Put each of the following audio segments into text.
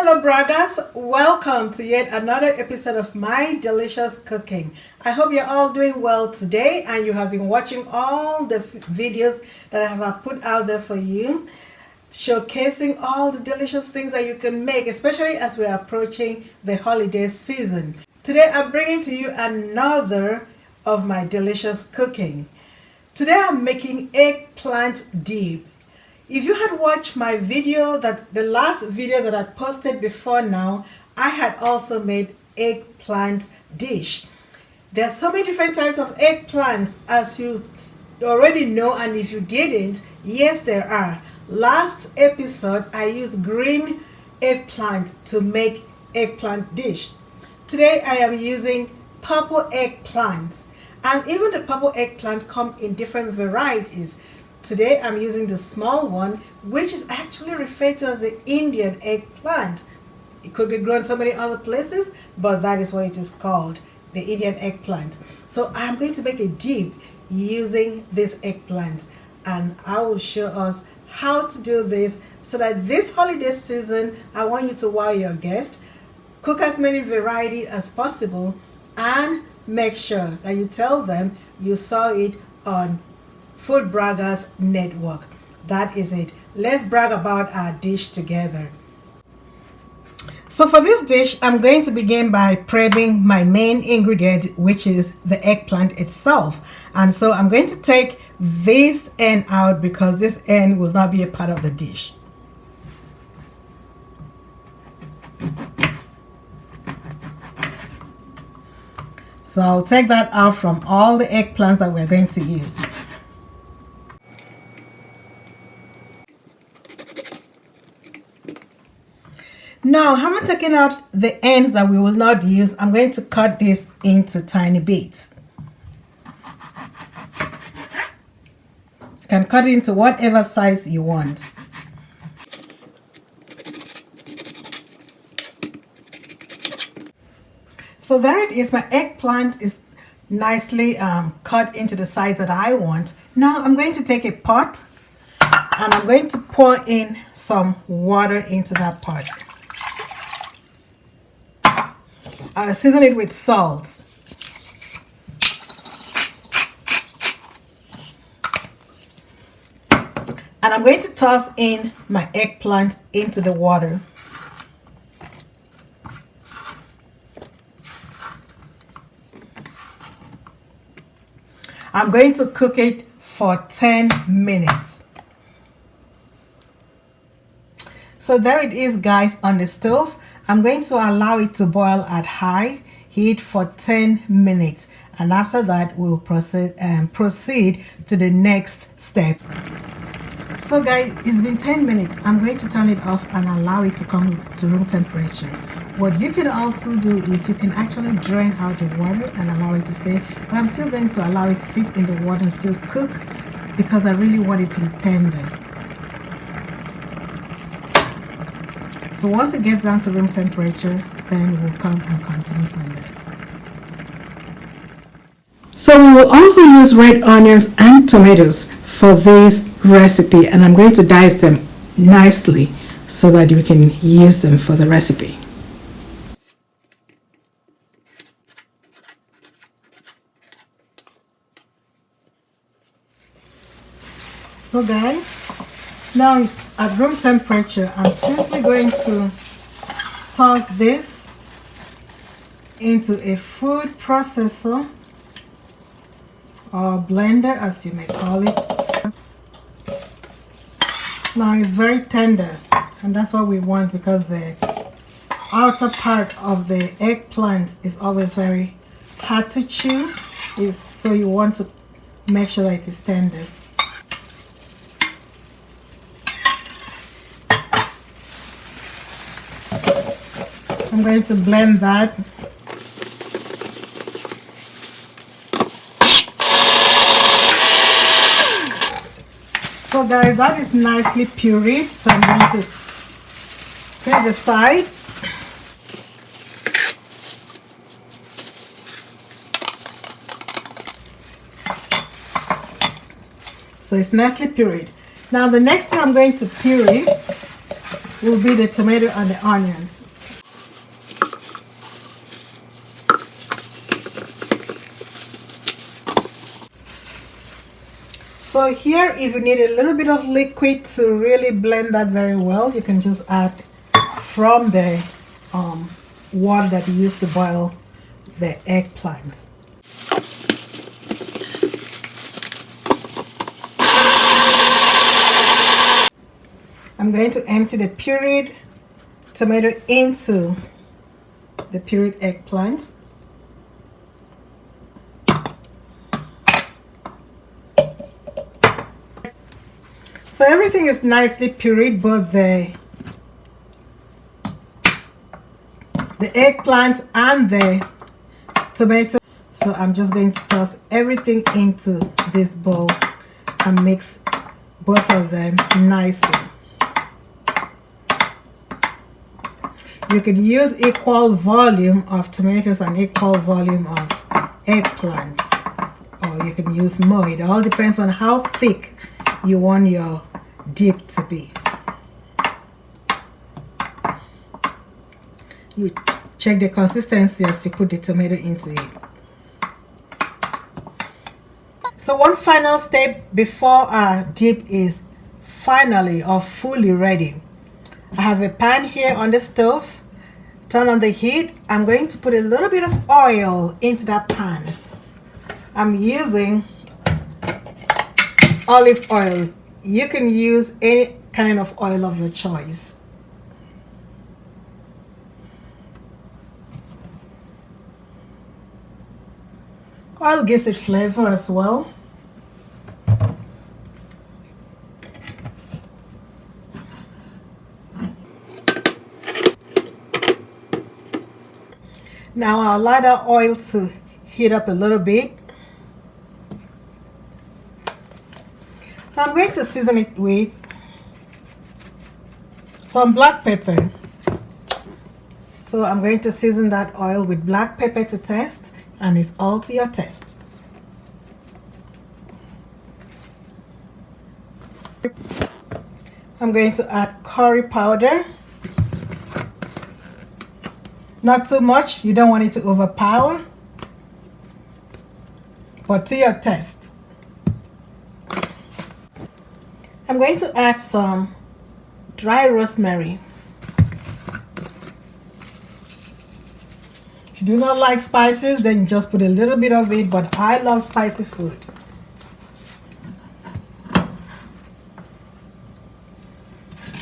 fellow braggers, welcome to yet another episode of my delicious cooking. I hope you're all doing well today and you have been watching all the videos that I have put out there for you, showcasing all the delicious things that you can make, especially as we are approaching the holiday season. Today I'm bringing to you another of my delicious cooking. Today I'm making eggplant dip. If you had watched my video, the last video that I posted before now, I had also made eggplant dish. There are so many different types of eggplants, as you already know, and if you didn't, yes there are. Last episode I used green eggplant to make eggplant dish. Today I am using purple eggplant, and even the purple eggplant come in different varieties. Today I'm using the small one, which is actually referred to as the Indian eggplant. It could be grown so many other places, but that is what it is called, the Indian eggplant. So I'm going to make a dip using this eggplant, and I will show us how to do this so that this holiday season, I want you to wow your guests, cook as many varieties as possible, and make sure that you tell them you saw it on Food Braggers Network. That is it. Let's brag about our dish together. So for this dish, I'm going to begin by prepping my main ingredient, which is the eggplant itself. And so I'm going to take this end out because this end will not be a part of the dish. So I'll take that out from all the eggplants that we're going to use. Now, having taken out the ends that we will not use, I'm going to cut this into tiny bits. You can cut it into whatever size you want. So there it is. My eggplant is nicely cut into the size that I want. Now I'm going to take a pot and I'm going to pour in some water into that pot. I'll season it with salt. And I'm going to toss in my eggplant into the water. I'm going to cook it for 10 minutes. So there it is, guys, on the stove. I'm going to allow it to boil at high heat for 10 minutes, and after that we'll proceed to the next step. So guys, it's been 10 minutes. I'm going to turn it off and allow it to come to room temperature. What you can also do is you can actually drain out the water and allow it to stay, but I'm still going to allow it to sit in the water and still cook because I really want it to be tender. So once it gets down to room temperature, then we'll come and continue from there. So we will also use red onions and tomatoes for this recipe, and I'm going to dice them nicely so that we can use them for the recipe. So guys, now it's at room temperature. I'm simply going to toss this into a food processor or blender, as you may call it. Now it's very tender, and that's what we want because the outer part of the eggplant is always very hard to chew. So you want to make sure that it is tender. I'm going to blend that. So guys, that is nicely pureed, so I'm going to put it aside. So it's nicely pureed. Now the next thing I'm going to puree will be the tomato and the onions. So here, if you need a little bit of liquid to really blend that very well, you can just add from the water that you used to boil the eggplants. I'm going to empty the pureed tomato into the pureed eggplants. So everything is nicely pureed, but the eggplants and the tomato. So I'm just going to toss everything into this bowl and mix both of them nicely. You could use equal volume of tomatoes and equal volume of eggplants, or you can use more. It all depends on how thick you want your dip to be. You check the consistency as you put the tomato into it. So one final step before our dip is finally or fully ready. I have a pan here on the stove. Turn on the heat. I'm going to put a little bit of oil into that pan. I'm using olive oil. You can use any kind of oil of your choice. Oil gives it flavor as well. Now I'll allow that oil to heat up a little bit. I'm going to season it with some black pepper. So I'm going to season that oil with black pepper to taste, and it's all to your taste. I'm going to add curry powder. Not too much, you don't want it to overpower, but to your taste. I'm going to add some dry rosemary. If you do not like spices, then just put a little bit of it, but I love spicy food.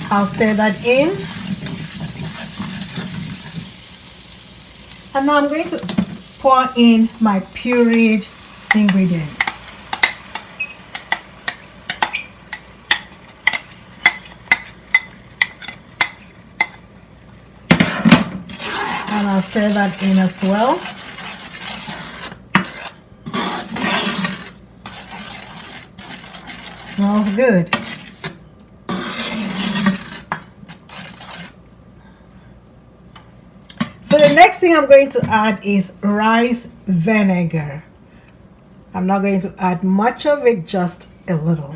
I'll stir that in. And now I'm going to pour in my pureed ingredients. And I'll stir that in as well. Smells good. So the next thing I'm going to add is rice vinegar. I'm not going to add much of it, just a little.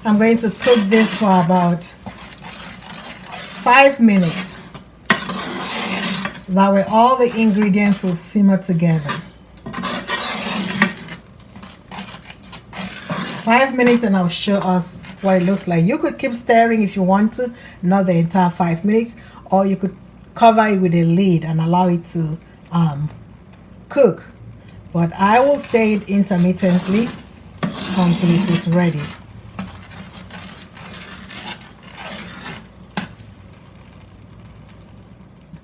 I'm going to cook this for about 5 minutes. That way all the ingredients will simmer together. 5 minutes and I'll show us what it looks like. You could keep stirring if you want to, not the entire 5 minutes, or you could cover it with a lid and allow it to cook. But I will stir it intermittently until it is ready.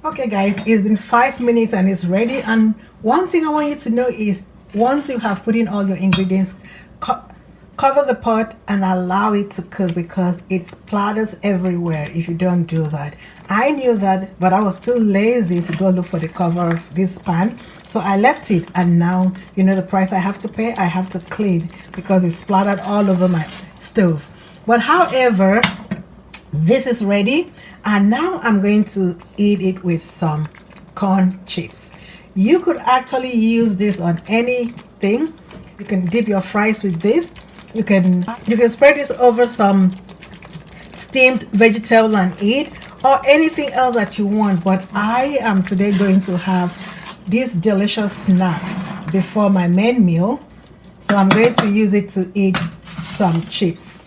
Okay guys, it's been 5 minutes and it's ready. And one thing I want you to know is once you have put in all your ingredients, cover the pot and allow it to cook, because it splatters everywhere if you don't do that. I knew that, but I was too lazy to go look for the cover of this pan, so I left it. And now you know the price I have to pay. I have to clean because it's splattered all over my stove. But however, This is ready, and now I'm going to eat it with some corn chips. You could actually use this on anything. You can dip your fries with this. You can spread this over some steamed vegetable and eat, or anything else that you want. But I am today going to have this delicious snack before my main meal, so I'm going to use it to eat some chips.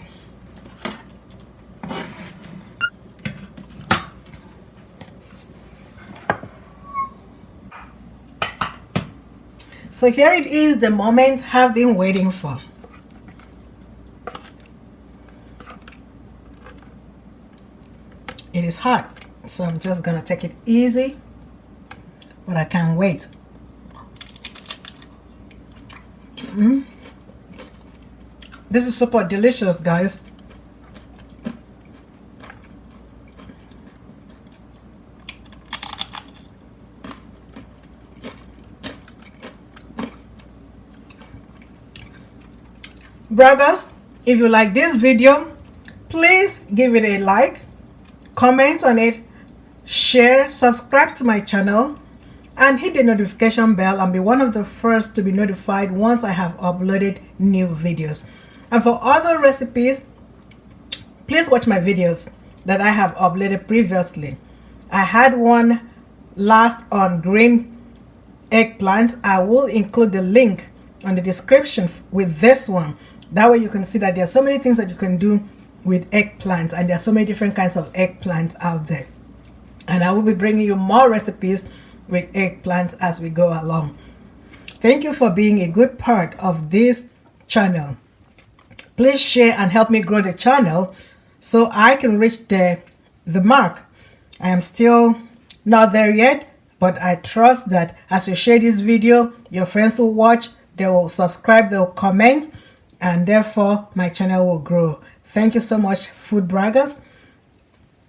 So here it is, the moment I've been waiting for. It is hot, so I'm just gonna take it easy, but I can't wait. This is super delicious, guys. Brothers, if you like this video, please give it a like, comment on it, share, subscribe to my channel, and hit the notification bell and be one of the first to be notified once I have uploaded new videos. And for other recipes, please watch my videos that I have uploaded previously. I had one last on green eggplants. I will include the link on the description with this one. That way you can see that there are so many things that you can do with eggplants, and there are so many different kinds of eggplants out there. And I will be bringing you more recipes with eggplants as we go along. Thank you for being a good part of this channel. Please share and help me grow the channel so I can reach the mark. I am still not there yet, but I trust that as you share this video, your friends will watch, they will subscribe, they will comment, and therefore my channel will grow. Thank you so much, food braggers.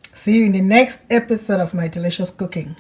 See you in the next episode of my delicious cooking.